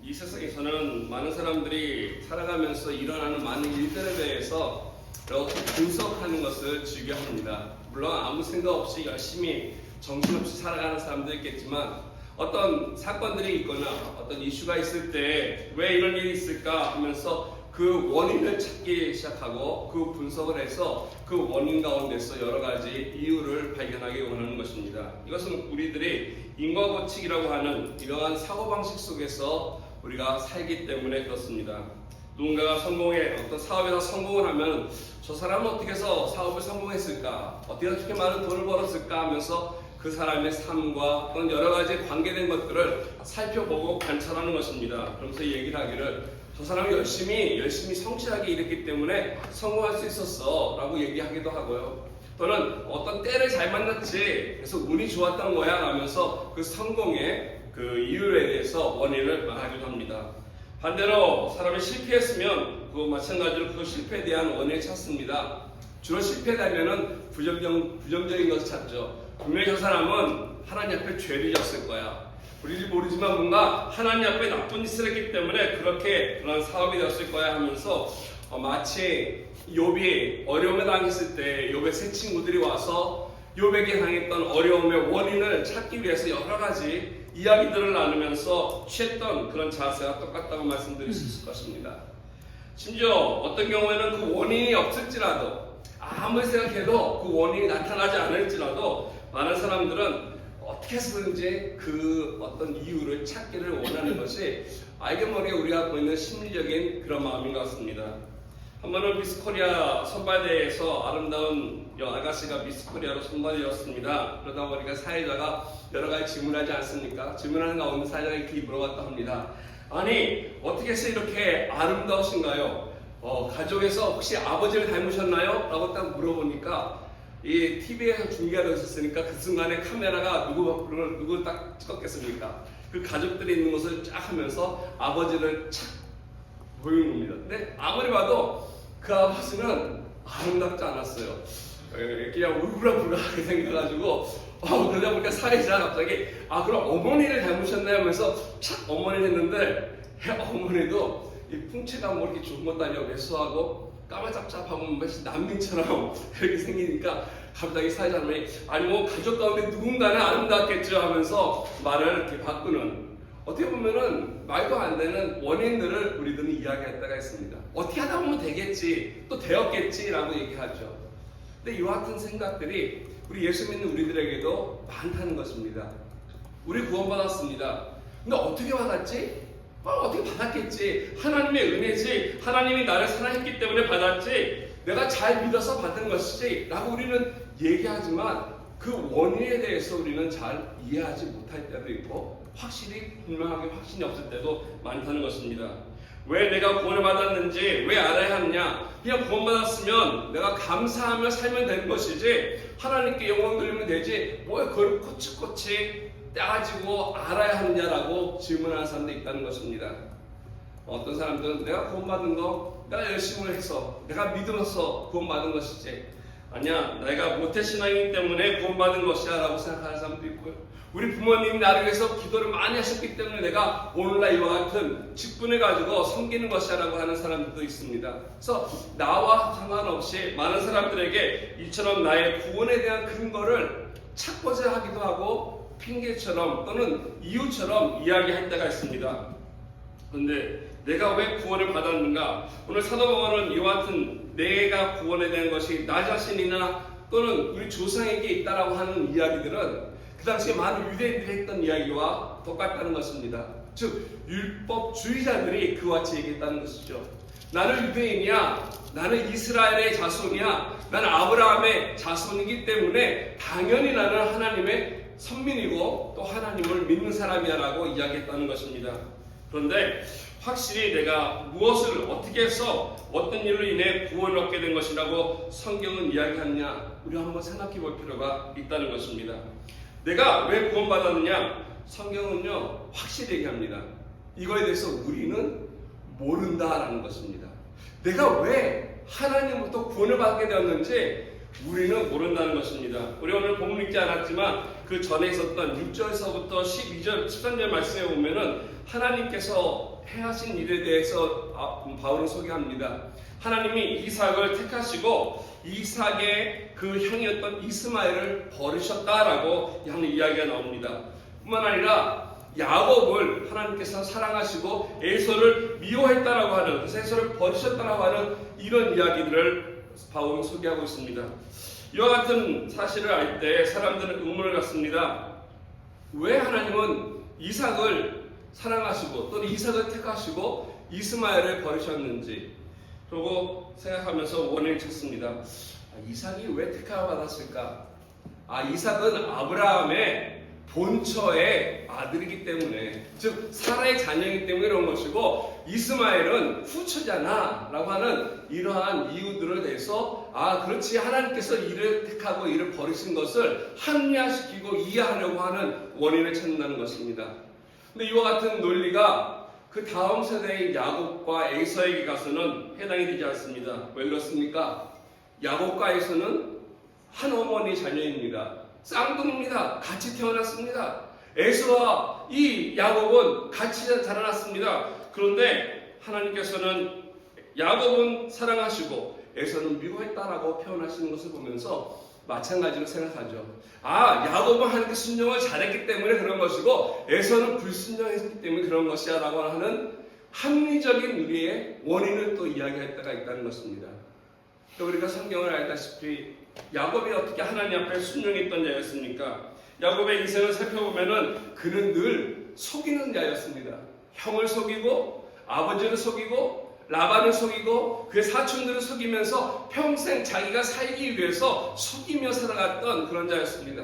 이 세상에서는 많은 사람들이 살아가면서 일어나는 많은 일들에 대해서 이렇게 분석하는 것을 즐겨합니다. 물론 아무 생각 없이 열심히 정신없이 살아가는 사람도 있겠지만 어떤 사건들이 있거나 어떤 이슈가 있을 때 왜 이런 일이 있을까 하면서 그 원인을 찾기 시작하고 그 분석을 해서 그 원인 가운데서 여러 가지 이유를 발견하기 원하는 것입니다. 이것은 우리들이 인과법칙이라고 하는 이러한 사고방식 속에서 우리가 살기 때문에 그렇습니다. 누군가가 어떤 사업에서 성공을 하면 저 사람은 어떻게 해서 사업을 성공했을까? 어떻게 저렇게 많은 돈을 벌었을까? 하면서 그 사람의 삶과 또는 여러 가지 관계된 것들을 살펴보고 관찰하는 것입니다. 그러면서 얘기를 하기를 저 사람이 열심히 성실하게 일했기 때문에 성공할 수 있었어 라고 얘기하기도 하고요. 또는 어떤 때를 잘 만났지 그래서 운이 좋았던 거야 하면서 그 성공의 그 이유에 대해서 원인을 말하기도 합니다. 반대로 사람이 실패했으면 그 마찬가지로 그 실패에 대한 원인을 찾습니다. 주로 실패되면은 부정적인 것을 찾죠. 분명히 저 사람은 하나님 앞에 죄를 졌을 거야. 우리도 모르지만 뭔가 하나님 앞에 나쁜 짓을 했기 때문에 그런 사업이 되었을 거야 하면서 마치 욥이 어려움에 당했을 때 욥의 세 친구들이 와서 욥에게 당했던 어려움의 원인을 찾기 위해서 여러 가지 이야기들을 나누면서 취했던 그런 자세와 똑같다고 말씀드릴 수 있을 것입니다. 심지어 어떤 경우에는 그 원인이 없을지라도 아무리 생각해도 그 원인이 나타나지 않을지라도 많은 사람들은 어떻게 해서든지 그 어떤 이유를 찾기를 원하는 것이 알게 모르게 우리가 갖고 있는 심리적인 그런 마음인 것 같습니다. 한 번은 미스코리아 선발대회에서 아름다운 아가씨가 미스코리아로 선발되었습니다. 그러다 보니까 사회자가 여러 가지 질문하지 않습니까? 질문하는 가운데 사회자가 이렇게 물어봤다 합니다. 아니 어떻게 해서 이렇게 아름다우신가요? 가족에서 혹시 아버지를 닮으셨나요? 라고 딱 물어보니까 이 TV에서 중계가 되었으니까 그 순간에 카메라가 누구 딱 찍었겠습니까? 그 가족들이 있는 것을 쫙 하면서 아버지를 착 보이는 겁니다. 근데 아무리 봐도 그 아버지는 아름답지 않았어요. 그냥 울그락불그락하게 생겨가지고 그러다 보니까 사회자가 갑자기 그럼 어머니를 닮으셨나요? 하면서 착 어머니를 했는데 어머니도 이 풍채가 뭐 이렇게 좋은 것도 아니고 왜소하고 까마잡잡하고 마치 난민처럼 이렇게 생기니까 갑자기 사회자님이 아니 뭐 가족 가운데 누군가는 아름답겠죠 하면서 말을 이렇게 바꾸는 어떻게 보면은 말도 안 되는 원인들을 우리들은 이야기할 때가 있습니다. 어떻게 하다 보면 되겠지 또 되었겠지 라고 얘기하죠. 근데 이와 같은 생각들이 우리 예수 믿는 우리들에게도 많다는 것입니다. 우리 구원받았습니다. 근데 어떻게 받았지? 어떻게 받았겠지? 하나님의 은혜지. 하나님이 나를 사랑했기 때문에 받았지. 내가 잘 믿어서 받은 것이지. 라고 우리는 얘기하지만 그 원인에 대해서 우리는 잘 이해하지 못할 때도 있고 확실히 분명하게 확신이 없을 때도 많다는 것입니다. 왜 내가 구원을 받았는지 왜 알아야 하느냐? 그냥 구원받았으면 내가 감사하며 살면 되는 것이지 하나님께 영광 돌리면 되지 뭘 그걸 꼬치꼬치 따가지고 알아야 하느냐라고 질문하는 사람도 있다는 것입니다. 어떤 사람들은 내가 구원받은 거 내가 열심히 해서 내가 믿어서 구원받은 것이지 아니야 내가 모태신앙이기 때문에 구원받은 것이야 라고 생각하는 사람도 있고요. 우리 부모님이 나를 위해서 기도를 많이 하셨기 때문에 내가 오늘날 이와 같은 직분을 가지고 섬기는 것이야 라고 하는 사람들도 있습니다. 그래서 나와 상관없이 많은 사람들에게 이처럼 나의 구원에 대한 근거를 찾고자 하기도 하고 핑계처럼 또는 이유처럼 이야기할 때가 있습니다. 그런데 내가 왜 구원을 받았는가? 오늘 사도 바울은 이와 같은 내가 구원에 대한 것이 나 자신이나 또는 우리 조상에게 있다라고 하는 이야기들은 그 당시에 많은 유대인들이 했던 이야기와 똑같다는 것입니다. 즉 율법주의자들이 그와 같이 얘기했다는 것이죠. 나는 유대인이야. 나는 이스라엘의 자손이야. 나는 아브라함의 자손이기 때문에 당연히 나는 하나님의 선민이고 또 하나님을 믿는 사람이야 라고 이야기했다는 것입니다. 그런데 확실히 내가 무엇을 어떻게 해서 어떤 일로 인해 구원을 얻게 된 것이라고 성경은 이야기하느냐 우리 한번 생각해 볼 필요가 있다는 것입니다. 내가 왜 구원받았느냐 성경은요 확실히 얘기합니다. 이거에 대해서 우리는 모른다라는 것입니다. 내가 왜 하나님으로부터 구원을 받게 되었는지 우리는 모른다는 것입니다. 우리 오늘 본문 읽지 않았지만 그 전에 있었던 6절에서부터 12절, 13절 말씀에 보면은 하나님께서 행하신 일에 대해서 바울은 소개합니다. 하나님이 이삭을 택하시고 이삭의 그 형이었던 이스마엘을 버리셨다라고 하는 이야기가 나옵니다. 뿐만 아니라 야곱을 하나님께서 사랑하시고 에서를 미워했다라고 하는, 그래서 에서를 버리셨다라고 하는 이런 이야기들을 바울은 소개하고 있습니다. 이와 같은 사실을 알 때 사람들은 의문을 갖습니다. 왜 하나님은 이삭을 사랑하시고 또는 이삭을 택하시고 이스마엘을 버리셨는지 그러고 생각하면서 원인을 찾습니다. 이삭이 왜 택함을 받았을까? 이삭은 아브라함의 본처의 아들이기 때문에, 즉 사라의 자녀이기 때문에 그런 것이고, 이스마엘은 후처잖아 라고 하는 이러한 이유들에 대해서 그렇지, 하나님께서 이를 택하고 이를 버리신 것을 합리화시키고 이해하려고 하는 원인을 찾는다는 것입니다. 근데 이와 같은 논리가 그 다음 세대의 야곱과 에서에게 가서는 해당이 되지 않습니다. 왜 그렇습니까? 야곱과 에서는 한 어머니 자녀입니다. 쌍둥이입니다. 같이 태어났습니다. 에서와 이 야곱은 같이 자라났습니다. 그런데 하나님께서는 야곱은 사랑하시고 에서는 미워했다라고 표현하시는 것을 보면서 마찬가지로 생각하죠. 야곱은 하나님께 순종을 잘했기 때문에 그런 것이고 에서는 불순종했기 때문에 그런 것이야 라고 하는 합리적인 우리의 원인을 또 이야기할 때가 있다는 것입니다. 또 우리가 성경을 알다시피 야곱이 어떻게 하나님 앞에 순종했던 자였습니까? 야곱의 인생을 살펴보면은 그는 늘 속이는 자였습니다. 형을 속이고 아버지를 속이고 라반을 속이고 그의 사촌들을 속이면서 평생 자기가 살기 위해서 속이며 살아갔던 그런 자였습니다.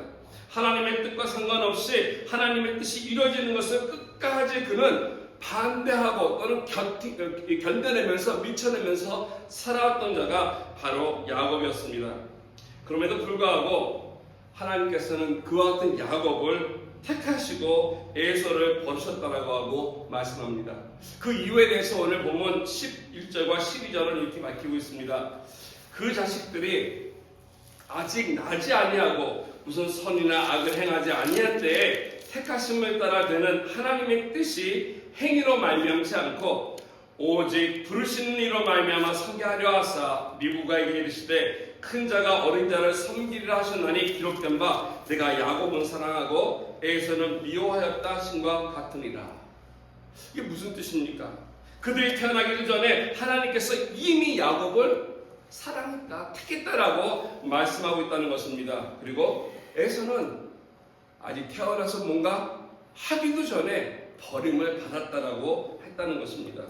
하나님의 뜻과 상관없이 하나님의 뜻이 이루어지는 것을 끝까지 그는 반대하고 또는 견뎌내면서 미쳐내면서 살아왔던 자가 바로 야곱이었습니다. 그럼에도 불구하고 하나님께서는 그와 같은 야곱을 택하시고 에서를 버리셨다라고 하고 말씀합니다. 그 이유에 대해서 오늘 본문 11절과 12절은 이렇게 밝히고 있습니다. 그 자식들이 아직 나지 아니하고 무슨 선이나 악을 행하지 아니할 때에 택하심을 따라 되는 하나님의 뜻이 행위로 말미암지 않고 오직 부르시는 이로 말미암아 서게 하려 하사 리브가에게 이르시되 큰 자가 어린 자를 섬기리라 하셨나니 기록된 바 내가 야곱은 사랑하고 에서는 미워하였다 하신과 같으니라. 이게 무슨 뜻입니까? 그들이 태어나기도 전에 하나님께서 이미 야곱을 사랑했다, 택했다라고 말씀하고 있다는 것입니다. 그리고 에서는 아직 태어나서 뭔가 하기도 전에 버림을 받았다라고 했다는 것입니다.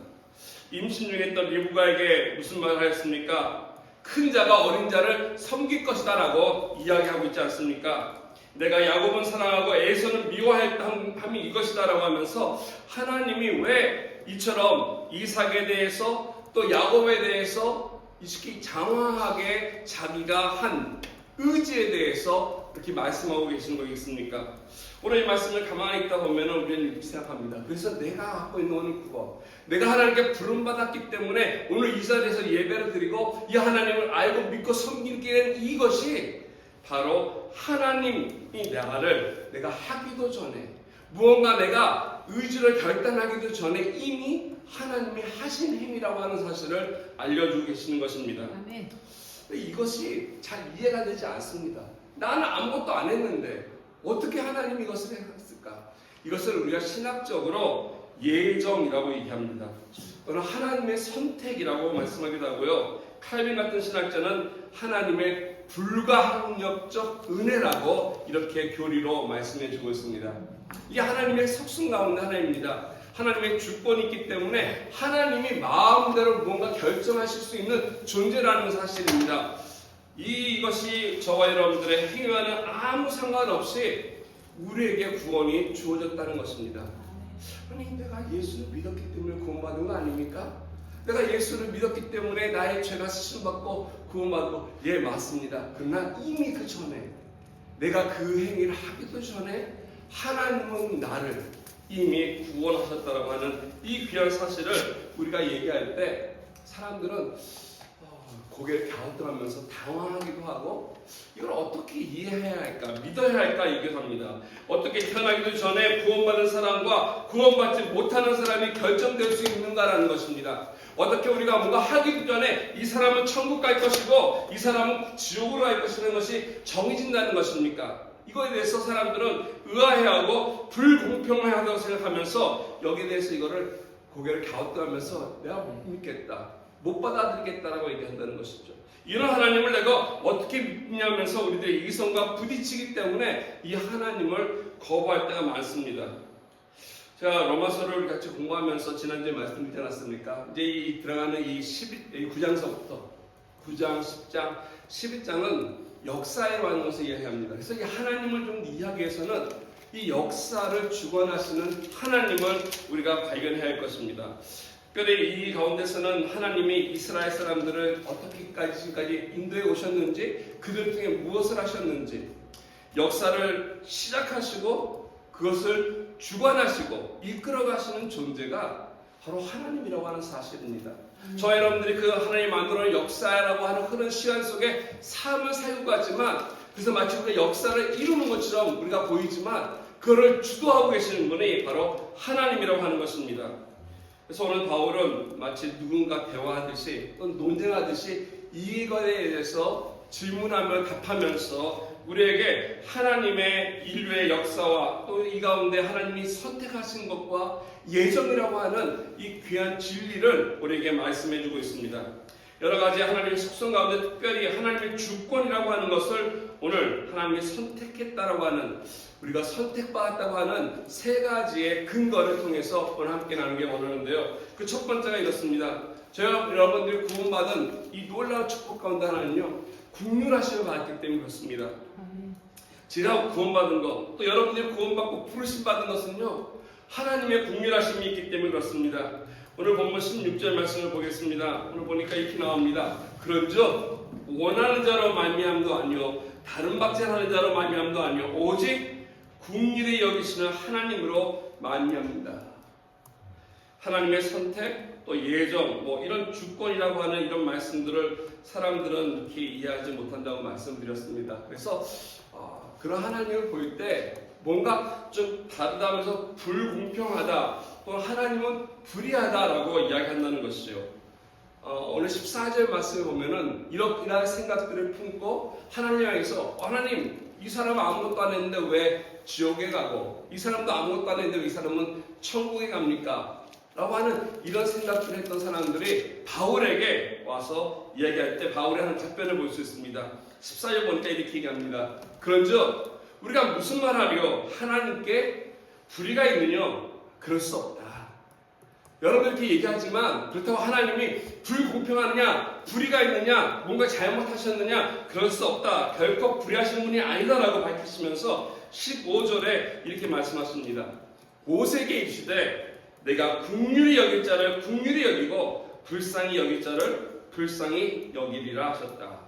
임신 중에 있던 리브가에게 무슨 말을 하였습니까? 큰 자가 어린 자를 섬길 것이다 라고 이야기하고 있지 않습니까? 내가 야곱은 사랑하고 에서는 미워했다 함이 이것이다 라고 하면서 하나님이 왜 이처럼 이삭에 대해서 또 야곱에 대해서 이렇게 장황하게 자기가 한 의지에 대해서 이렇게 말씀하고 계시는 거겠습니까? 오늘 이 말씀을 가만히 있다 보면 우리는 이렇게 생각합니다. 그래서 내가 갖고 있는 원이 그거, 내가 하나님께 부름받았기 때문에 오늘 이 자리에서 예배를 드리고 이 하나님을 알고 믿고 섬기게 된 이것이 바로 하나님이 내가 하기도 전에 무언가 내가 의지를 결단하기도 전에 이미 하나님이 하신 행위라고 하는 사실을 알려주고 계시는 것입니다. 아멘. 이것이 잘 이해가 되지 않습니다. 나는 아무것도 안 했는데 어떻게 하나님이 이것을 했을까? 이것을 우리가 신학적으로 예정이라고 얘기합니다. 또는 하나님의 선택이라고 말씀하기도 하고요. 칼빈 같은 신학자는 하나님의 불가항력적 은혜라고 이렇게 교리로 말씀해 주고 있습니다. 이게 하나님의 속성 가운데 하나입니다. 하나님의 주권이 있기 때문에 하나님이 마음대로 무언가 결정하실 수 있는 존재라는 사실입니다. 이것이 저와 여러분들의 행위와는 아무 상관없이 우리에게 구원이 주어졌다는 것입니다. 아니, 내가 예수를 믿었기 때문에 구원받은 거 아닙니까? 내가 예수를 믿었기 때문에 나의 죄가 씻음받고 구원받고, 예, 맞습니다. 그러나 이미 그 전에, 내가 그 행위를 하기도 전에 하나님은 나를 이미 구원하셨다라고 하는 이 귀한 사실을 우리가 얘기할 때 사람들은 고개를 갸우뚱하면서 당황하기도 하고 이걸 어떻게 이해해야 할까, 믿어야 할까 얘기합니다. 어떻게 태어나기도 전에 구원받은 사람과 구원받지 못하는 사람이 결정될 수 있는가라는 것입니다. 어떻게 우리가 뭔가 하기도 전에 이 사람은 천국 갈 것이고 이 사람은 지옥으로 갈 것이라는 것이 정해진다는 것입니까? 이거에 대해서 사람들은 의아해하고 불공평하다고 생각하면서 여기에 대해서 이거를 고개를 갸우뚱하면서 내가 못 믿겠다, 못 받아들이겠다라고 얘기한다는 것이죠. 이런 하나님을 내가 어떻게 믿냐면서 우리들의 이성과 부딪히기 때문에 이 하나님을 거부할 때가 많습니다. 제가 로마서를 같이 공부하면서 지난주에 말씀드리지 않았습니까? 이제 들어가는 이 9장서부터 9장, 10장, 11장은 역사에 관한 것을 이야기합니다. 그래서 이 하나님을 좀 이해하기 위해서는 이 역사를 주관하시는 하나님을 우리가 발견해야 할 것입니다. 특별히 이 가운데서는 하나님이 이스라엘 사람들을 어떻게까지 지금까지 인도에 오셨는지, 그들 중에 무엇을 하셨는지, 역사를 시작하시고 그것을 주관하시고 이끌어가시는 존재가 바로 하나님이라고 하는 사실입니다. 저와 여러분들이 그 하나님 만들어낸 역사라고 하는 그런 시간 속에 삶을 살고 가지만, 그래서 마치 그 역사를 이루는 것처럼 우리가 보이지만 그거를 주도하고 계시는 분이 바로 하나님이라고 하는 것입니다. 그래서 오늘 바울은 마치 누군가 대화하듯이 또 논쟁하듯이 이거에 대해서 질문하며 답하면서 우리에게 하나님의 인류의 역사와 또 이 가운데 하나님이 선택하신 것과 예정이라고 하는 이 귀한 진리를 우리에게 말씀해주고 있습니다. 여러 가지 하나님의 속성 가운데 특별히 하나님의 주권이라고 하는 것을 오늘 하나님이 선택했다라고 하는, 우리가 선택받았다고 하는 세 가지의 근거를 통해서 오늘 함께 나누기 원하는데요. 그 첫 번째가 이렇습니다. 저와 여러분들이 구원받은 이 놀라운 축복 가운데 하나는요, 국률하심을 받았기 때문에 그렇습니다. 제가 구원받은 것, 또 여러분들이 구원받고 부르심 받은 것은요, 하나님의 국률하심이 있기 때문에 그렇습니다. 오늘 본문 16절 말씀을 보겠습니다. 오늘 보니까 이렇게 나옵니다. 그런즉 원하는 자로 말미암도 아니요 다른 박제하는 자로 말미암도 아니요 오직 국률이 여기시는 하나님으로 말미암니다. 하나님의 선택, 또 예정, 이런 주권이라고 하는 이런 말씀들을 사람들은 이렇게 이해하지 못한다고 말씀드렸습니다. 그래서 그런 하나님을 볼 때 뭔가 좀 다르다면서 불공평하다, 또 하나님은 불의하다라고 이야기한다는 것이죠. 오늘 14절 말씀을 보면은 이런 생각들을 품고 하나님 향해서, 하나님, 이 사람은 아무것도 안 했는데 왜 지옥에 가고, 이 사람도 아무것도 안 했는데 왜 이 사람은 천국에 갑니까? 라고 하는 이런 생각들을 했던 사람들이 바울에게 와서 이야기할 때 바울의 하는 답변을 볼 수 있습니다. 14절 보니까 이렇게 얘기합니다. 그런즉 우리가 무슨 말하려 하나님께 불의가 있느냐? 그럴 수 없다. 여러분 이렇게 얘기하지만 그렇다고 하나님이 불공평하느냐, 불의가 있느냐, 뭔가 잘못하셨느냐, 그럴 수 없다. 결코 불의하신 분이 아니다라고 밝히시면서 15절에 이렇게 말씀하십니다. 오세게 이르시되 내가 긍휼히 여길 자를 긍휼히 여기고 불쌍히 여길 자를 불쌍히 여기리라 하셨다.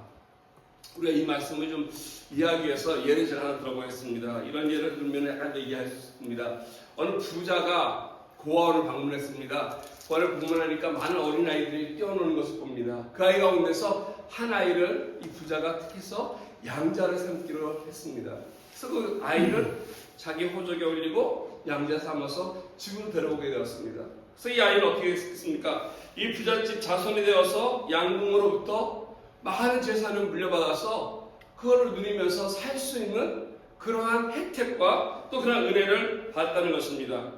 우리가 이 말씀을 좀 이해하기 위해서 예를 하나 들어보겠습니다. 이런 예를 들면 약간 더 이해할 수 있습니다. 어느 부자가 고아원을 방문했습니다. 고아원을 방문하니까 많은 어린아이들이 뛰어노는 것을 봅니다. 그 아이 가운데서 한 아이를 이 부자가 택해서 양자를 삼기로 했습니다. 그래서 그 아이를 자기 호적에 올리고 양자 삼아서 집으로 데려오게 되었습니다. 그래서 이 아이는 어떻게 했습니까? 이 부잣집 자손이 되어서 양궁으로부터 많은 재산을 물려받아서 그거를 누리면서 살 수 있는 그러한 혜택과 또 그런 은혜를 받았다는 것입니다.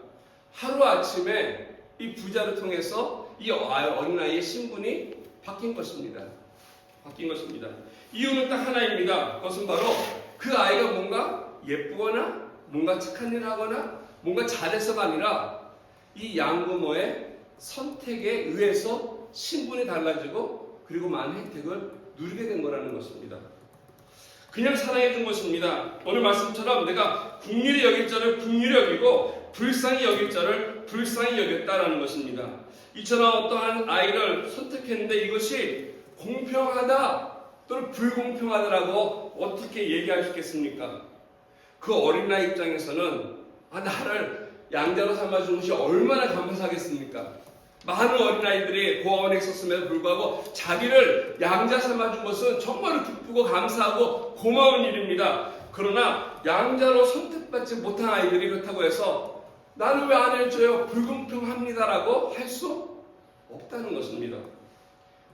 하루아침에 이 부자를 통해서 이 어린아이의 신분이 바뀐 것입니다. 이유는 딱 하나입니다. 그것은 바로 그 아이가 뭔가 예쁘거나 뭔가 착한 일을 하거나 뭔가 잘해서가 아니라 이 양부모의 선택에 의해서 신분이 달라지고 그리고 많은 혜택을 누리게 된 거라는 것입니다. 그냥 사랑해 준 것입니다. 오늘 말씀처럼 내가 긍휼히 여길 자를 긍휼히 여기고 불쌍히 여길 자를 불쌍히 여겼다라는 것입니다. 이처럼 어떠한 아이를 선택했는데 이것이 공평하다 또는 불공평하다라고 어떻게 얘기할 수 있겠습니까? 그 어린아이 입장에서는 나를 양자로 삼아준 것이 얼마나 감사하겠습니까? 많은 어린아이들이 고아원에 있었음에도 불구하고 자기를 양자 삼아준 것은 정말 기쁘고 감사하고 고마운 일입니다. 그러나 양자로 선택받지 못한 아이들이 그렇다고 해서 나는 왜 안 해줘요? 불공평합니다라고 할 수 없다는 것입니다.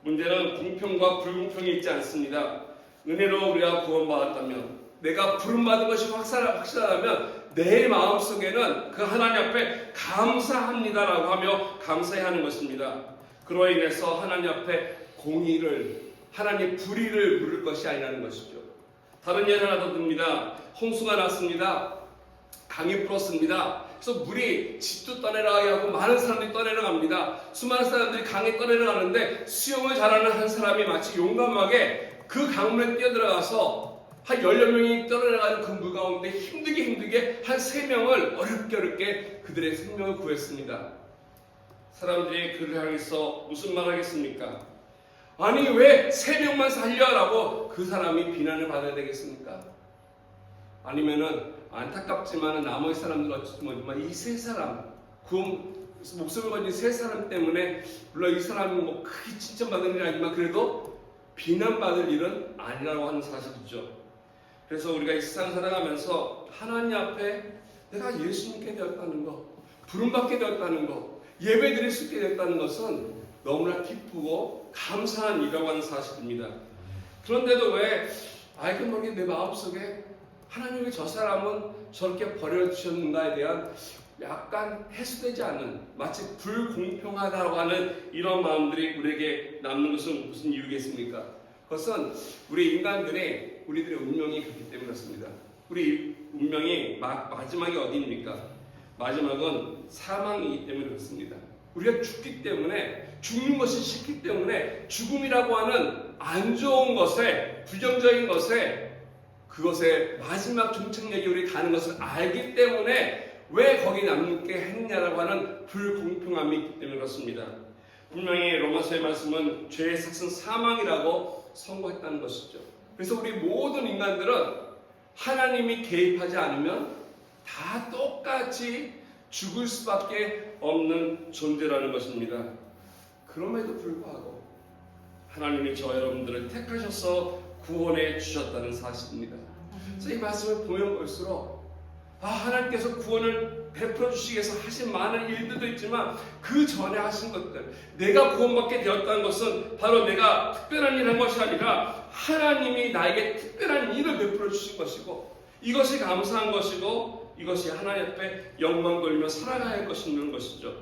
문제는 공평과 불공평이 있지 않습니다. 은혜로 우리가 구원받았다면, 내가 부름받은 것이 확실하다면 내 마음속에는 그 하나님 앞에 감사합니다라고 하며 감사해야 하는 것입니다. 그로 인해서 하나님 앞에 공의를, 하나님 불의를 물을 것이 아니라는 것이죠. 다른 예를 하나 더 듭니다. 홍수가 났습니다. 강이 불었습니다. 그래서 물이 집도 떠내려가게 하고 많은 사람들이 떠내려갑니다. 수많은 사람들이 강에 떠내려가는데 수영을 잘하는 한 사람이 마치 용감하게 그 강물에 뛰어들어가서 한 10명이 떠내려가는 그 물 가운데 힘들게 한 3명을 어렵게 그들의 생명을 구했습니다. 사람들이 그를 향해서 무슨 말 하겠습니까? 아니 왜 3명만 살려라고 그 사람이 비난을 받아야 되겠습니까? 아니면은 안타깝지만 나머지 사람들은 어찌 보면 이 3사람, 목숨을 건진 3사람 때문에 물론 이 사람이 뭐 크게 칭찬받는 일은 아니지만 그래도 비난받을 일은 아니라고 하는 사실이죠. 그래서 우리가 이 세상 살아가면서 하나님 앞에 내가 예수님께 되었다는 것, 부름받게 되었다는 것, 예배드릴 수 있게 되었다는 것은 너무나 기쁘고 감사한 일이라고 하는 사실입니다. 그런데도 왜 알게 모르게 내 마음속에 하나님이 저 사람은 저렇게 버려주셨는가에 대한 약간 해소되지 않는, 마치 불공평하다고 하는 이런 마음들이 우리에게 남는 것은 무슨 이유겠습니까? 그것은 우리 인간들의, 우리들의 운명이 그렇기 때문에 그렇습니다. 우리 운명이 마지막이 어디입니까? 마지막은 사망이기 때문에 그렇습니다. 우리가 죽기 때문에, 죽는 것이 싫기 때문에 죽음이라고 하는 안 좋은 것에, 부정적인 것에, 그것의 마지막 종착역에 우리 가는 것을 알기 때문에 왜 거기 남게 했냐라고 하는 불공평함이 있기 때문에 그렇습니다. 분명히 로마서의 말씀은 죄의 삭은 사망이라고 선고했다는 것이죠. 그래서 우리 모든 인간들은 하나님이 개입하지 않으면 다 똑같이 죽을 수밖에 없는 존재라는 것입니다. 그럼에도 불구하고 하나님이 저 여러분들을 택하셔서 구원해 주셨다는 사실입니다. 그래서 이 말씀을 보면 볼수록 하나님께서 구원을 베풀어 주시기 위해서 하신 많은 일들도 있지만 그 전에 하신 것들, 내가 구원받게 되었다는 것은 바로 내가 특별한 일을 한 것이 아니라 하나님이 나에게 특별한 일을 베풀어 주신 것이고, 이것이 감사한 것이고, 이것이 하나님 앞에 영광 돌리며 살아가야 할 것인 것이죠.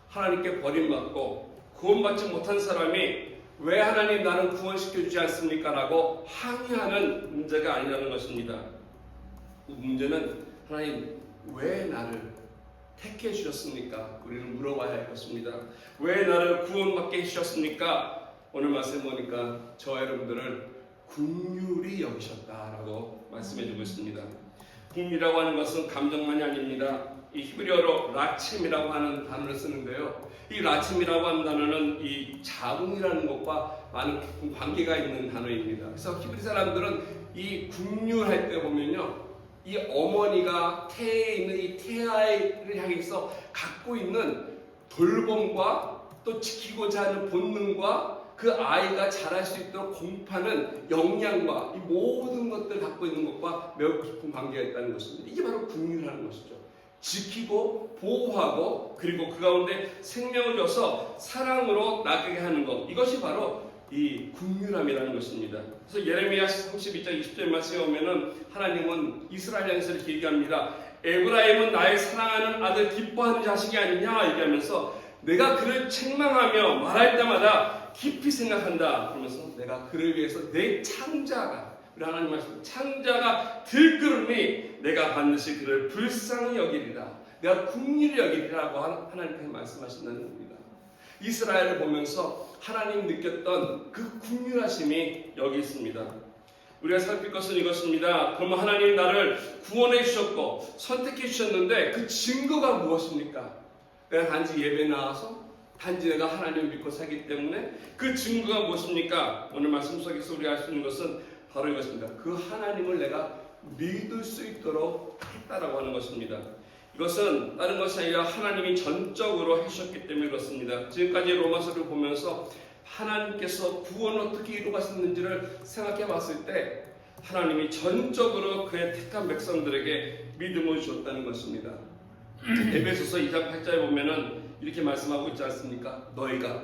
하나님께 버림받고 구원받지 못한 사람이 왜 하나님 나는 구원시켜주지 않습니까? 라고 항의하는 문제가 아니라는 것입니다. 문제는 하나님 왜 나를 택해 주셨습니까? 우리는 물어봐야 할 것입니다. 왜 나를 구원받게 해주셨습니까? 오늘 말씀 보니까 저 여러분들을 긍휼히 여기셨다라고 말씀해주고 있습니다. 긍휼이라고 하는 것은 감정만이 아닙니다. 이 히브리어로 라침이라고 하는 단어를 쓰는데요. 이 라침이라고 하는 단어는 이 자궁이라는 것과 많은 깊은 관계가 있는 단어입니다. 그래서 히브리 사람들은 이 긍휼할 때 보면요, 이 어머니가 태에 있는 이 태아를 향해서 갖고 있는 돌봄과 또 지키고자 하는 본능과 그 아이가 자랄 수 있도록 공파는 역량과 이 모든 것들을 갖고 있는 것과 매우 깊은 관계가 있다는 것입니다. 이게 바로 긍휼이라는 것이죠. 지키고 보호하고 그리고 그 가운데 생명을 줘서 사랑으로 나가게 하는 것, 이것이 바로 이 긍휼함이라는 것입니다. 그래서 예레미야 32장 20절 말씀에 보면은 하나님은 이스라엘 향해서 이렇게 얘기합니다. 에브라임은 나의 사랑하는 아들, 기뻐하는 자식이 아니냐 얘기하면서 내가 그를 책망하며 말할 때마다 깊이 생각한다. 그러면서 내가 그를 위해서 내 창자가, 우리 하나님 말씀, 창자가 들끓으니 내가 반드시 그를 불쌍히 여기리라, 내가 긍휼히 여기리라고 하나님께서 말씀하신다는 겁니다. 이스라엘을 보면서 하나님 느꼈던 그 긍휼하심이 여기 있습니다. 우리가 살필 것은 이것입니다. 그러면 하나님 나를 구원해 주셨고 선택해 주셨는데 그 증거가 무엇입니까? 내가 단지 예배 나와서, 단지 내가 하나님을 믿고 살기 때문에 그 증거가 무엇입니까? 오늘 말씀 속에서 우리가 알 수 있는 것은 바로 이것입니다. 그 하나님을 내가 믿을 수 있도록 했다라고 하는 것입니다. 이것은 다른 것이 아니라 하나님이 전적으로 하셨기 때문에 그렇습니다. 지금까지 로마서를 보면서 하나님께서 구원을 어떻게 이루어가셨는지를 생각해 봤을 때 하나님이 전적으로 그의 택한 백성들에게 믿음을 주었다는 것입니다. 에베소서 2장 8절에 보면은 이렇게 말씀하고 있지 않습니까? 너희가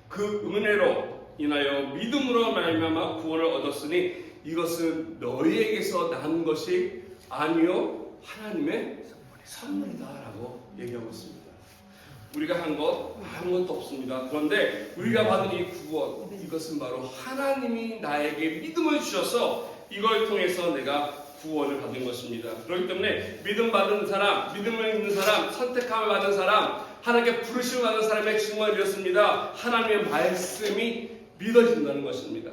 그 은혜로 인하여 믿음으로 말미암아 구원을 얻었으니 이것은 너희에게서 난 것이 아니요 하나님의 선물이다라고 얘기하고 있습니다. 우리가 한 것 아무것도 없습니다. 그런데 우리가 받은 이 구원, 이것은 바로 하나님이 나에게 믿음을 주셔서 이걸 통해서 내가 구원을 받은 것입니다. 그렇기 때문에 믿음 받은 사람, 믿음을 있는 사람, 선택함을 받은 사람, 하나님께 부르심을 받은 사람의 증거를 이렇습니다. 하나님의 말씀이 믿어진다는 것입니다.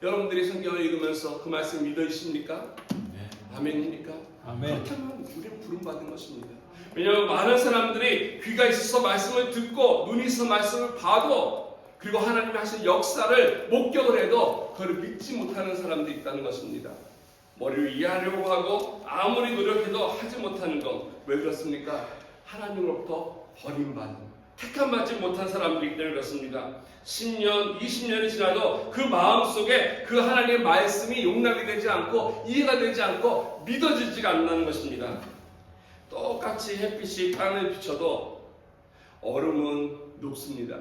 여러분들이 성경을 읽으면서 그 말씀 믿어지십니까? 아멘입니까? 아멘. 그렇다면 우리는 부름받은 것입니다. 왜냐하면 많은 사람들이 귀가 있어서 말씀을 듣고 눈이 있어서 말씀을 봐도 그리고 하나님이 하신 역사를 목격을 해도 그걸 믿지 못하는 사람들이 있다는 것입니다. 머리를 이해하려고 하고 아무리 노력해도 하지 못하는 것. 왜 그렇습니까? 하나님으로부터 버림받은 택함받지 못한 사람들이기 때문에 그렇습니다. 10년, 20년이 지나도 그 마음속에 그 하나님의 말씀이 용납이 되지 않고 이해가 되지 않고 믿어지지가 않는 것입니다. 똑같이 햇빛이 땅을 비춰도 얼음은 녹습니다.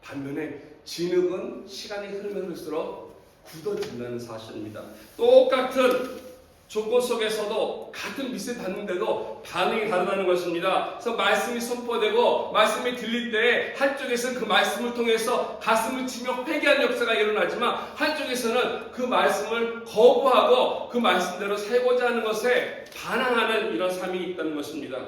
반면에 진흙은 시간이 흐르면 흐를수록 굳어진다는 사실입니다. 똑같은 조건 속에서도 같은 빛을 받는데도 반응이 다르다는 것입니다. 그래서 말씀이 선포되고 말씀이 들릴 때 한쪽에서는 그 말씀을 통해서 가슴을 치며 회개하는 역사가 일어나지만 한쪽에서는 그 말씀을 거부하고 그 말씀대로 살고자 하는 것에 반항하는 이런 삶이 있다는 것입니다.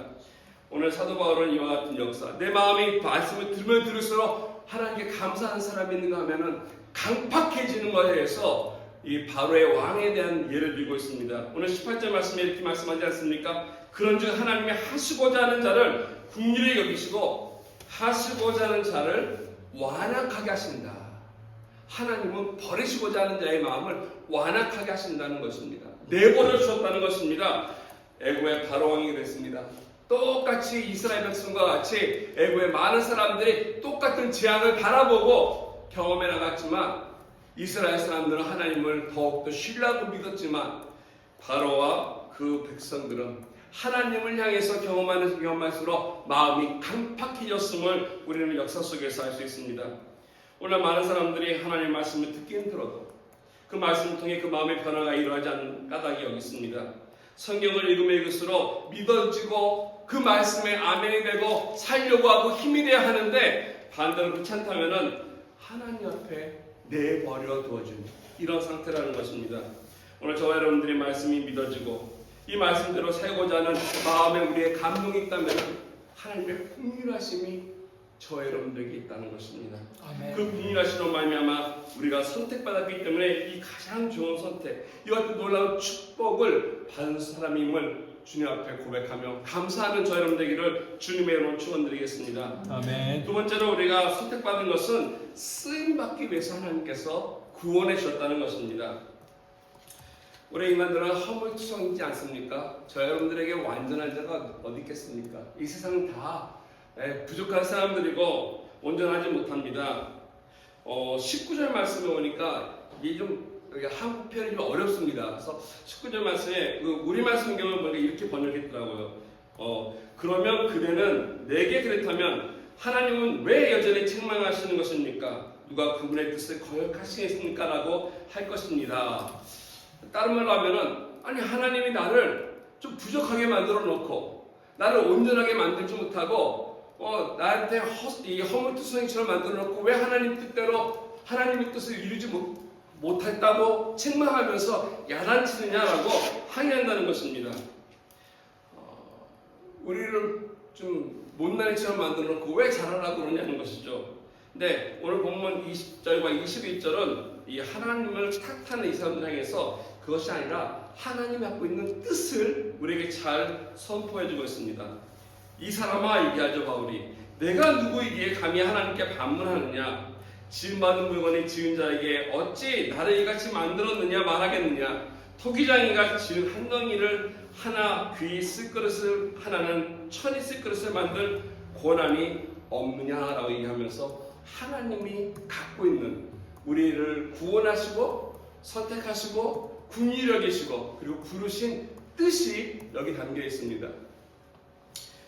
오늘 사도 바울은 이와 같은 역사, 내 마음이 말씀을 들으면 들을수록 하나님께 감사하는 사람이 있는가 하면은 강팍해지는 것에 대해서 이 바로의 왕에 대한 예를 들고 있습니다. 오늘 18절 말씀에 이렇게 말씀하지 않습니까? 그런즉 하나님이 하시고자 하는 자를 긍휼히 여기시고 하시고자 하는 자를 완악하게 하신다. 하나님은 버리시고자 하는 자의 마음을 완악하게 하신다는 것입니다. 내버려 주셨다는 것입니다. 애굽의 바로 왕이 됐습니다. 똑같이 이스라엘 백성과 같이 애굽의 많은 사람들이 똑같은 재앙을 바라보고 경험해 나갔지만 이스라엘 사람들은 하나님을 더욱더 신뢰하고 믿었지만 바로와 그 백성들은 하나님을 향해서 경험할수록 마음이 강팍해졌음을 우리는 역사 속에서 알 수 있습니다. 오늘 많은 사람들이 하나님의 말씀을 듣기 힘들어도 그 말씀을 통해 그 마음의 변화가 일어나지 않는 까닭이 여기 있습니다. 성경을 읽으면 읽을수록 믿어지고 그 말씀에 아멘이 되고 살려고 하고 힘이 돼야 하는데 반대로 그렇지 않다면 하나님 앞에 내버려 두어준 이런 상태라는 것입니다. 오늘 저와 여러분들의 말씀이 믿어지고 이 말씀대로 살고자 하는 마음에 우리의 감동이 있다면 하나님의 긍휼하심이 저와 여러분들에게 있다는 것입니다. 아멘. 그 긍휼하심으로 말미암아 우리가 선택받았기 때문에 이 가장 좋은 선택, 이와 같은 놀라운 축복을 받은 사람임을 주님 앞에 고백하며 감사하는 저와 여러분 되기를 주님의 이름으로 축원드리겠습니다. 아멘. 두 번째로 우리가 선택받은 것은 쓰임받기 위해서 하나님께서 구원해 주셨다는 것입니다. 우리 인간들은 허물투성이지 않습니까? 저 여러분들에게 완전한 자가 어디 있겠습니까? 이 세상은 다 부족한 사람들이고 온전하지 못합니다. 19절 말씀에 보니까 이게 좀 한국 표현이 좀 어렵습니다. 그래서 19절 말씀에 우리말 성경을 보니까 이렇게 번역했더라고요. 그러면 그대는 내게 그렇다면 하나님은 왜 여전히 책망하시는 것입니까? 누가 그분의 뜻을 거역하시겠습니까? 라고 할 것입니다. 다른 말로 하면은 아니 하나님이 나를 좀 부족하게 만들어 놓고 나를 온전하게 만들지 못하고 나한테 허물투성이처럼 만들어 놓고 왜 하나님 뜻대로 하나님의 뜻을 이루지 못했다고 책망하면서 야단치느냐라고 항의한다는 것입니다. 우리를 좀 못난이처럼 만들어 놓고 왜 잘하라고 그러냐는 것이죠. 근데 오늘 본문 20절과 21절은 이 하나님을 탓하는 이 사람들 향해서 그것이 아니라 하나님이 갖고 있는 뜻을 우리에게 잘 선포해주고 있습니다. 이 사람아 얘기하죠 바울이, 내가 누구이기에 감히 하나님께 반문하느냐? 지음받은 물건이 지은 자에게 어찌 나를 이같이 만들었느냐 말하겠느냐? 토기장이가 지은 한 덩이를 하나 귀 쓸 그릇을 하나는 천이 쓸 그릇을 만들 권한이 없느냐라고 얘기하면서 하나님이 갖고 있는 우리를 구원하시고 선택하시고 궁리를 여기시고 그리고 부르신 뜻이 여기 담겨 있습니다.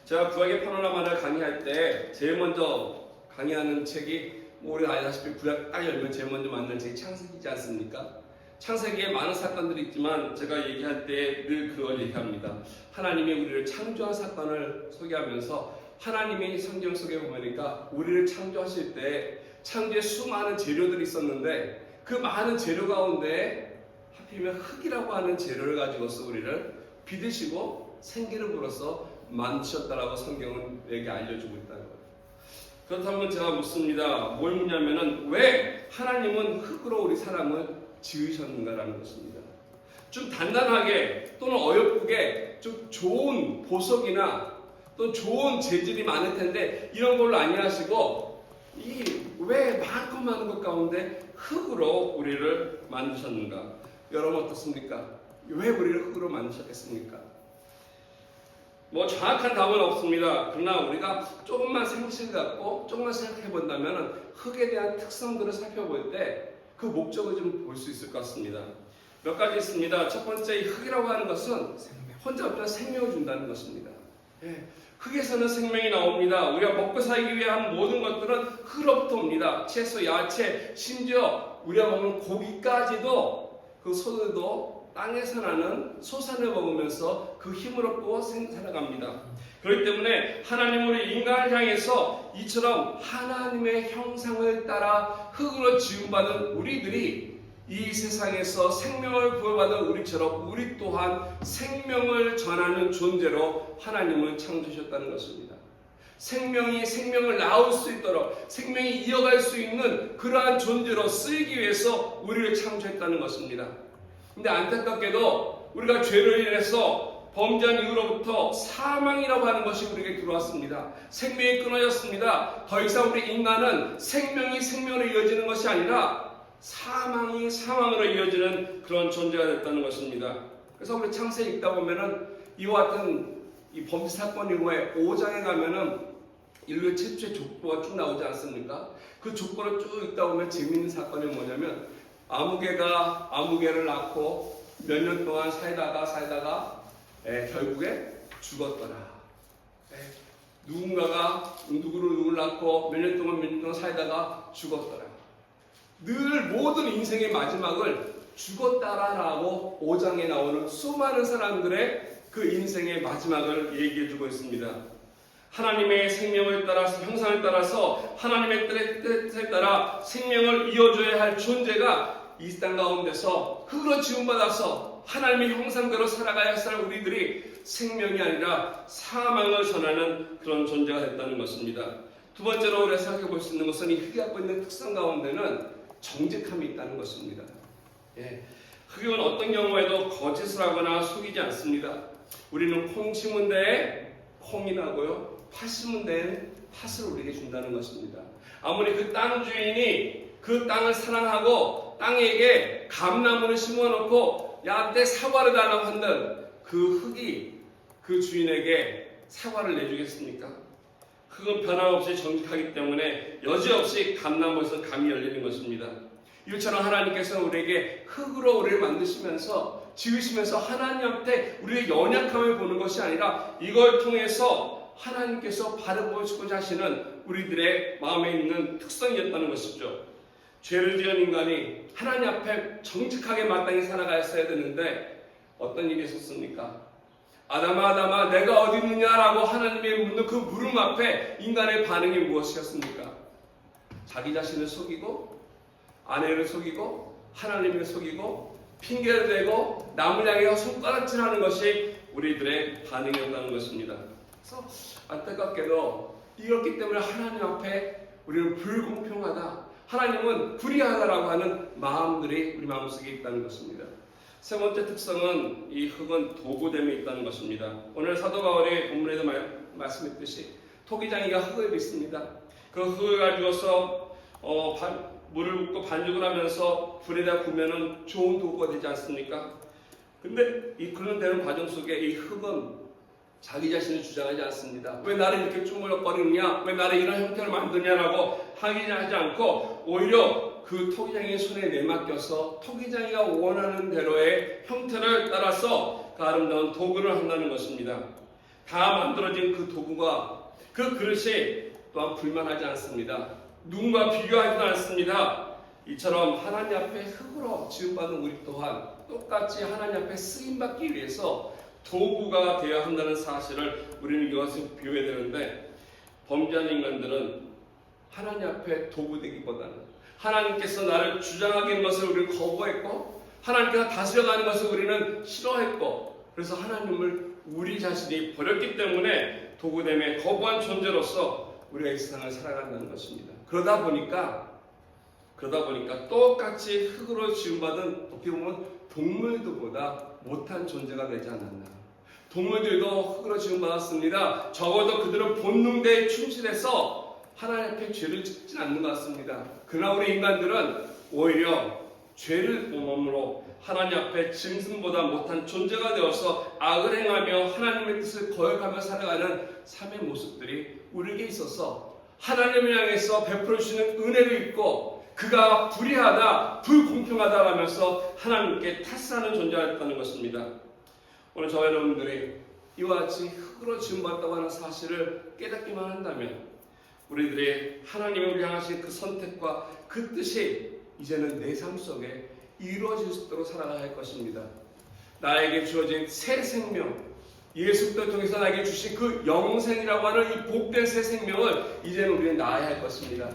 제가 구약의 파노라마를 강의할 때 제일 먼저 강의하는 책이 우리 알다시피 구약 딱 열면 제일 먼저 만드는 책이 창세기지 않습니까? 창세기에 많은 사건들이 있지만 제가 얘기할 때 늘 그걸 얘기합니다. 하나님이 우리를 창조한 사건을 소개하면서 하나님이 성경 속에 보니까 우리를 창조하실 때 창조에 수많은 재료들이 있었는데 그 많은 재료 가운데 하필이면 흙이라고 하는 재료를 가지고서 우리를 빚으시고 생기를 불어서 만드셨다라고 성경은 내게 알려주고 있다는 거예요. 그렇다면 제가 묻습니다. 뭘 묻냐면은 왜 하나님은 흙으로 우리 사람을 지으셨는가라는 것입니다. 좀 단단하게 또는 어여쁘게 좀 좋은 보석이나 또 좋은 재질이 많을 텐데 이런 걸로 아니하시고 왜 많은 것 가운데 흙으로 우리를 만드셨는가? 여러분 어떻습니까? 왜 우리를 흙으로 만드셨겠습니까? 뭐 정확한 답은 없습니다. 그러나 우리가 조금만 생각을 갖고 조금만 생각해 본다면 흙에 대한 특성들을 살펴볼 때 그 목적을 좀 볼 수 있을 것 같습니다. 몇 가지 있습니다. 첫 번째, 이 흙이라고 하는 것은 혼자 없던 생명을 준다는 것입니다. 흙에서는 생명이 나옵니다. 우리가 먹고 살기 위한 모든 것들은 흙으로부터 옵니다. 채소, 야채, 심지어 우리가 먹는 고기까지도 그 소들도 땅에서 나는 소산을 먹으면서 그 힘을 얻고 살아갑니다. 그렇기 때문에 하나님은 인간을 향해서 이처럼 하나님의 형상을 따라 흙으로 지음받은 우리들이 이 세상에서 생명을 부여받은 우리처럼 우리 또한 생명을 전하는 존재로 하나님은 창조하셨다는 것입니다. 생명이 생명을 낳을 수 있도록 생명이 이어갈 수 있는 그러한 존재로 쓰이기 위해서 우리를 창조했다는 것입니다. 근데 안타깝게도 우리가 죄로 인해서 범죄한 이후로부터 사망이라고 하는 것이 우리에게 들어왔습니다. 생명이 끊어졌습니다. 더 이상 우리 인간은 생명이 생명으로 이어지는 것이 아니라 사망이 사망으로 이어지는 그런 존재가 됐다는 것입니다. 그래서 우리 창세기 읽다 보면은 이와 같은 이 범죄 사건 이후에 5장에 가면은 인류의 최초의 족보가 쭉 나오지 않습니까? 그 족보를 쭉 읽다 보면 재미있는 사건이 뭐냐면 아무개가 아무개를 낳고 몇 년 동안 살다가 결국에 죽었더라. 누군가가 누구를 낳고 몇 년 동안 살다가 죽었더라. 늘 모든 인생의 마지막을 죽었다라고 5장에 나오는 수많은 사람들의 그 인생의 마지막을 얘기해주고 있습니다. 하나님의 생명을 따라서 형상을 따라서 하나님의 뜻에 따라 생명을 이어줘야 할 존재가 이 땅 가운데서 흙으로 지음받아서 하나님의 형상대로 살아가야 할 우리들이 생명이 아니라 사망을 전하는 그런 존재가 됐다는 것입니다. 두 번째로 우리가 생각해 볼 수 있는 것은 이 흙이 갖고 있는 특성 가운데는 정직함이 있다는 것입니다. 흙은 어떤 경우에도 거짓을 하거나 속이지 않습니다. 우리는 콩 심은 데에 콩이 나고요, 팥 심은 데에는 팥을 우리에게 준다는 것입니다. 아무리 그 땅 주인이 그 땅을 사랑하고 땅에게 감나무를 심어놓고 야, 내 사과를 달라고 한들 그 흙이 그 주인에게 사과를 내주겠습니까? 흙은 변함없이 정직하기 때문에 여지없이 감나무에서 감이 열리는 것입니다. 이처럼 하나님께서는 우리에게 흙으로 우리를 만드시면서 지으시면서 하나님 앞에 우리의 연약함을 보는 것이 아니라 이걸 통해서 하나님께서 바로 보여주고자 하시는 우리들의 마음에 있는 특성이었다는 것이죠. 죄를 지은 인간이 하나님 앞에 정직하게 마땅히 살아가야 되는데 어떤 일이 있었습니까? 아담아 내가 어디 있느냐라고 하나님이 묻는 그 물음 앞에 인간의 반응이 무엇이었습니까? 자기 자신을 속이고 아내를 속이고 하나님을 속이고 핑계를 대고 남을 향해 손가락질하는 것이 우리들의 반응이었다는 것입니다. 그래서 안타깝게도 이렇기 때문에 하나님 앞에 우리는 불공평하다, 하나님은 불의하다라고 하는 마음들이 우리 마음속에 있다는 것입니다. 세 번째 특성은 이 흙은 도구됨에 있다는 것입니다. 오늘 사도 바울이 본문에도 말씀했듯이 토기장이가 흙을 빚습니다. 그 흙을 가지고서 물을 붓고 반죽을 하면서 불에다 구우면 좋은 도구가 되지 않습니까? 근데 이 훈련되는 과정 속에 이 흙은 자기 자신을 주장하지 않습니다. 왜 나를 이렇게 쪼물럭거리느냐, 왜 나를 이런 형태를 만드냐라고 항의하지 않고 오히려 그 토기장의 손에 내맡겨서 토기장이가 원하는 대로의 형태를 따라서 그 아름다운 도구를 한다는 것입니다. 다 만들어진 그 도구가, 그 그릇이 또한 불만하지 않습니다. 누군가 비교하지도 않습니다. 이처럼 하나님 앞에 흙으로 지음받은 우리 또한 똑같이 하나님 앞에 쓰임받기 위해서 도구가 되어야 한다는 사실을 우리는 이것을 비워야 되는데, 범죄하는 인간들은 하나님 앞에 도구 되기보다는 하나님께서 나를 주장하게 하는 것을 우리는 거부했고, 하나님께서 다스려가는 것을 우리는 싫어했고, 그래서 하나님을 우리 자신이 버렸기 때문에 도구됨에 거부한 존재로서 우리가 이 세상을 살아간다는 것입니다. 그러다 보니까 똑같이 흙으로 지음받은 어떻게 보면 동물들보다 못한 존재가 되지 않았나. 동물들도 흙으로 지음받았습니다. 적어도 그들은 본능대에 충실해서 하나님 앞에 죄를 짓진 않는 것 같습니다. 그러나 우리 인간들은 오히려 죄를 범함으로 하나님 앞에 짐승보다 못한 존재가 되어서 악을 행하며 하나님의 뜻을 거역하며 살아가는 삶의 모습들이 우리에게 있어서 하나님을 향해서 베풀어 주시는 은혜를 잊고 그가 불의하다, 불공평하다라면서 하나님께 탓하는 존재가 있다는 것입니다. 오늘 저와 여러분들이 이와 같이 흙으로 지음받았다고 하는 사실을 깨닫기만 한다면 우리들이 하나님을 향하신 그 선택과 그 뜻이 이제는 내 삶 속에 이루어질 수 있도록 살아가야 할 것입니다. 나에게 주어진 새 생명, 예수 그리스도를 통해서 나에게 주신 그 영생이라고 하는 이 복된 새 생명을 이제는 우리는 낳아야 할 것입니다.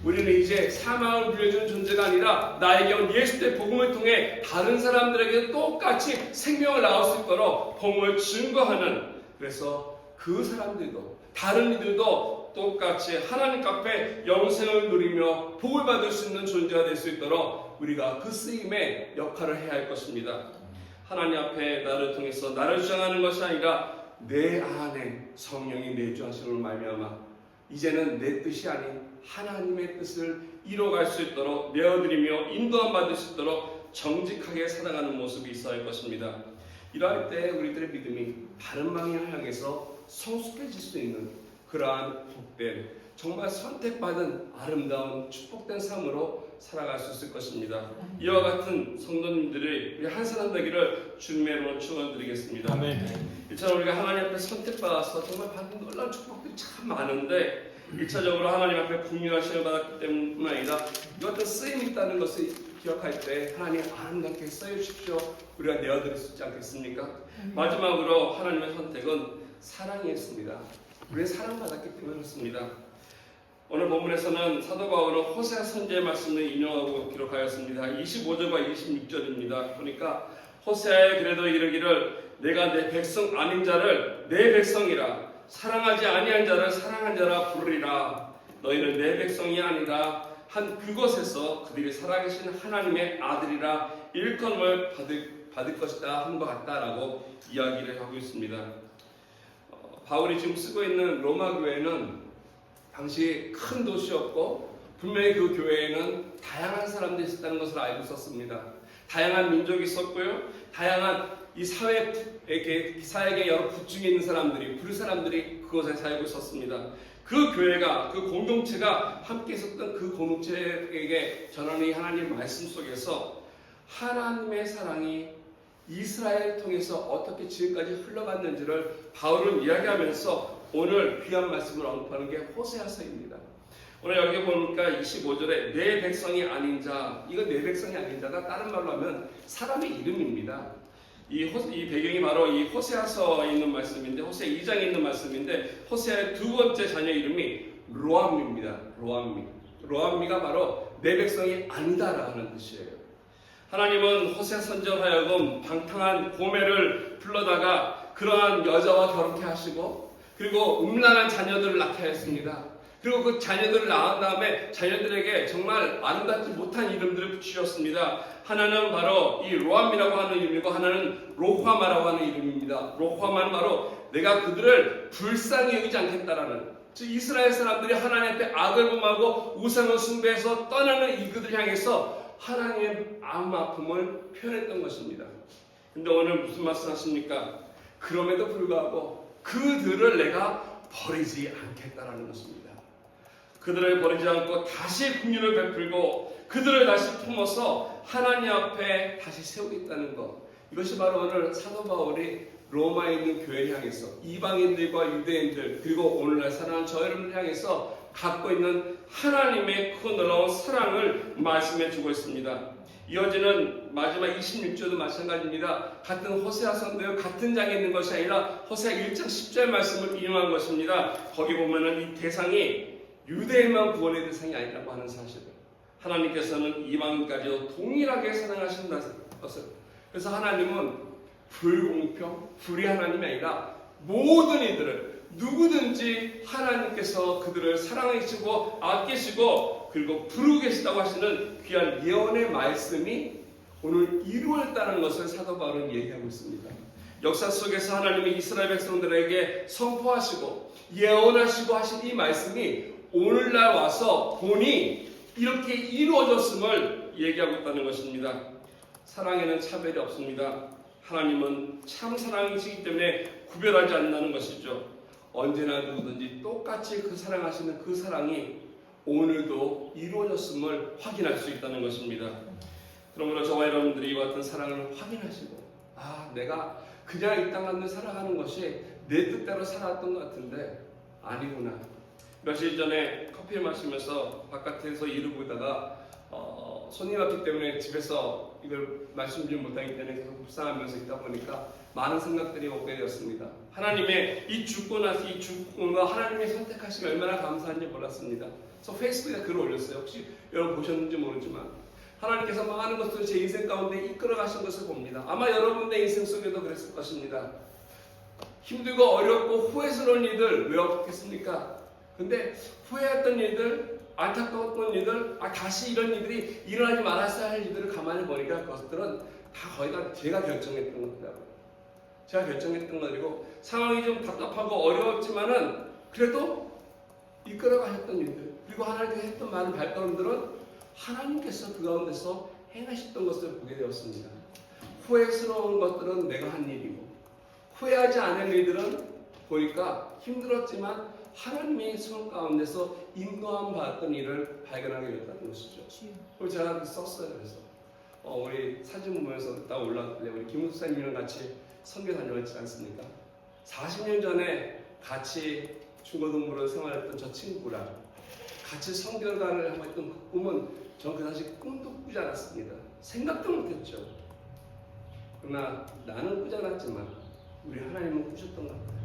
우리는 이제 사망을 물려주는 존재가 아니라 나에게 온 예수의 복음을 통해 다른 사람들에게 똑같이 생명을 낳을 수 있도록 복음을 증거하는, 그래서 그 사람들도 다른 이들도 똑같이 하나님 앞에 영생을 누리며 복을 받을 수 있는 존재가 될 수 있도록 우리가 그 쓰임의 역할을 해야 할 것입니다. 하나님 앞에 나를 통해서 나를 주장하는 것이 아니라 내 안에 성령이 내주하심으로 말미암아 이제는 내 뜻이 아닌 하나님의 뜻을 이뤄갈 수 있도록 내어드리며 인도함 받을 수 있도록 정직하게 살아가는 모습이 있어야 할 것입니다. 이러할 때 우리들의 믿음이 바른 방향을 향해서 성숙해질 수 있는 그러한 복된, 정말 선택받은 아름다운 축복된 삶으로 살아갈 수 있을 것입니다. 이와 같은 성도님들이 우리 한 사람 되기를 주님의 이름으로 축원드리겠습니다. 이처럼 우리가 하나님 앞에 선택받아서 정말 받은 놀라운 축복들이 참 많은데 1차적으로 하나님 앞에 국민하심을 받았기 때문뿐 아니라 이 같은 쓰임이 있다는 것을 기억할 때 하나님 아름답게 써주십시오. 우리가 내어드릴 수 있지 않겠습니까? 마지막으로 하나님의 선택은 사랑이었습니다. 우리는 사랑받았기 때문에 그렇습니다. 오늘 본문에서는 사도 바울은 호세아 선지자의 말씀을 인용하고 기록하였습니다. 25절과 26절입니다. 그러니까 호세아에 그래도 이르기를 내가 내 백성 아닌 자를 내 백성이라, 사랑하지 아니한 자를 사랑한 자라 부르리라. 너희는 내 백성이 아니라 한 그곳에서 그들이 살아계신 하나님의 아들이라 일컬음을 받을 것이다 한 것 같다라고 이야기를 하고 있습니다. 바울이 지금 쓰고 있는 로마 교회는 당시 큰 도시였고 분명히 그 교회에는 다양한 사람들이 있었다는 것을 알고 있었습니다. 다양한 민족이 있었고요. 다양한 이 사회계 여러 부층에 있는 사람들이, 부류 사람들이 그곳에 살고 있었습니다. 그 교회가, 그 공동체가 함께 있었던 그 공동체에게 전하는 이 하나님 말씀 속에서 하나님의 사랑이 이스라엘을 통해서 어떻게 지금까지 흘러갔는지를 바울은 이야기하면서 오늘 귀한 말씀을 언급하는 게 호세아서입니다. 오늘 여기 보니까 25절에 내 백성이 아닌 자, 이거 내 백성이 아닌 자가 다른 말로 하면 사람의 이름입니다. 이 배경이 바로 이 호세아서에 있는 말씀인데, 호세아 2장에 있는 말씀인데, 호세아의 두 번째 자녀 이름이 로암미입니다. 로암미가 바로 내 백성이 아니다라는 뜻이에요. 하나님은 호세아 선지자로 하여금 방탕한 고멜을 불러다가 그러한 여자와 결혼케 하시고, 그리고 음란한 자녀들을 낳게 하였습니다. 그리고 그 자녀들을 낳은 다음에 자녀들에게 정말 아름답지 못한 이름들을 붙이셨습니다. 하나는 바로 이 로암이라고 하는 이름이고 하나는 로화마라고 하는 이름입니다. 로화마는 바로 내가 그들을 불쌍히 여기지 않겠다라는, 즉 이스라엘 사람들이 하나님 앞에 악을 범하고 우상을 숭배해서 떠나는 이들을 향해서 하나님의 마음 아픔을 표현했던 것입니다. 근데 오늘 무슨 말씀 하십니까? 그럼에도 불구하고 그들을 내가 버리지 않겠다라는 것입니다. 그들을 버리지 않고 다시 긍휼을 베풀고 그들을 다시 품어서 하나님 앞에 다시 세우겠다는 것. 이것이 바로 오늘 사도 바울이 로마에 있는 교회를 향해서 이방인들과 유대인들 그리고 오늘날 살아가는 저 여러분을 향해서 갖고 있는 하나님의 그 놀라운 사랑을 말씀해 주고 있습니다. 이어지는 마지막 26절도 마찬가지입니다. 같은 호세아 선도요 같은 장에 있는 것이 아니라 호세아 1장 10절 말씀을 인용한 것입니다. 거기 보면은 이 대상이 유대인만 구원의 대상이 아니라고 하는 사실을 하나님께서는 이방인까지도 동일하게 사랑하신다는 것을 그래서 하나님은 불공평, 불의 하나님이 아니라 모든 이들을 누구든지 하나님께서 그들을 사랑하시고 아끼시고 그리고 부르고 계시다고 하시는 귀한 예언의 말씀이 오늘 이루어졌다는 것을 사도 바울은 얘기하고 있습니다. 역사 속에서 하나님이 이스라엘 백성들에게 선포하시고 예언하시고 하신 이 말씀이 오늘날 와서 보니 이렇게 이루어졌음을 얘기하고 있다는 것입니다. 사랑에는 차별이 없습니다. 하나님은 참 사랑이시기 때문에 구별하지 않는다는 것이죠. 언제나 누구든지 똑같이 그 사랑하시는 그 사랑이 오늘도 이루어졌음을 확인할 수 있다는 것입니다. 그러므로 저와 여러분들이 이와 같은 사랑을 확인하시고 내가 그냥 이 땅 가운데 살아가는 것이 내 뜻대로 살았던 것 같은데 아니구나. 며칠 전에 커피를 마시면서 바깥에서 일을 보다가 손이 왔기 때문에 집에서 이걸 말씀드리지 못하기 때문에 계속 묵상하면서 있다 보니까 많은 생각들이 오게 되었습니다. 하나님의 이 주권과 하나님의 선택하심이 얼마나 감사한지 몰랐습니다. 그래서 페이스북에 글을 올렸어요. 혹시 여러분 보셨는지 모르지만 하나님께서 많은 것들을 제 인생 가운데 이끌어 가신 것을 봅니다. 아마 여러분의 인생 속에도 그랬을 것입니다. 힘들고 어렵고 후회스러운 일들 왜 없겠습니까? 근데 후회했던 일들, 안타까웠던 일들, 다시 이런 일들이 일어나지 말았어야 할 일들을 가만히 보니까 그것들은 다 거의 다 제가 결정했던 것들이라고요. 제가 결정했던 것이고 상황이 좀 답답하고 어려웠지만은 그래도 이끌어가셨던 일들 그리고 하나님께서 했던 많은 발걸음들은 하나님께서 그 가운데서 행하셨던 것을 보게 되었습니다. 후회스러운 것들은 내가 한 일이고 후회하지 않은 일들은 보니까 힘들었지만 하나님의 손 가운데서 인도함 받았던 일을 발견하게 되었다는 것이죠. 그걸 제가 썼어요. 그래서 우리 사진 보면서 딱 올라왔는데 우리 김 목사님이랑 같이 선교 다녀왔지 않습니까? 40년 전에 같이 중고등부로 생활했던 저 친구랑 같이 선교단을 하고 있던 그 꿈은 전 그 당시 꿈도 꾸지 않았습니다. 생각도 못했죠. 그러나 나는 꾸지 않았지만 우리 하나님은 꾸셨던 것 같아요.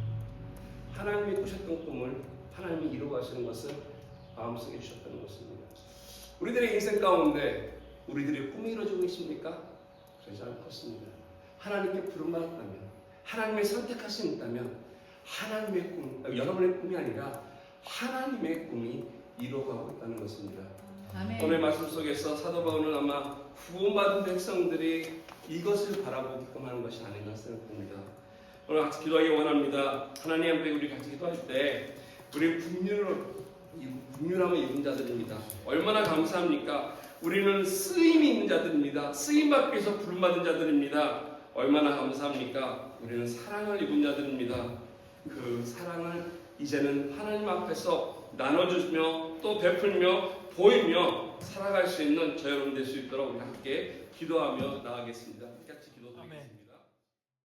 하나님이 꾸셨던 꿈을 하나님이 이루어가시는 것을 마음속에 주셨다는 것입니다. 우리들의 인생 가운데 우리들의 꿈이 이루어지고 있습니까? 그러지 않을 것입니다. 하나님께 부름받았다면 하나님의 선택하심이 있다면 하나님의 꿈, 여러분의 꿈이 아니라 하나님의 꿈이 이루어가고 있다는 것입니다. 아멘. 오늘 말씀 속에서 사도 바울은 아마 구원받은 백성들이 이것을 바라보게끔 하는 것이 아닌가 생각합니다. 오늘 같이 기도하기 원합니다. 하나님 앞에 우리 같이 기도할 때 우리 국률함을 입은 자들입니다. 얼마나 감사합니까? 우리는 쓰임이 있는 자들입니다. 쓰임받기 위해서 부름받은 자들입니다. 얼마나 감사합니까? 우리는 사랑을 입은 자들입니다. 그 사랑을 이제는 하나님 앞에서 나눠주며 또 베풀며 보이며 살아갈 수 있는 저 여러분 될 수 있도록 우리 함께 기도하며 나아가겠습니다.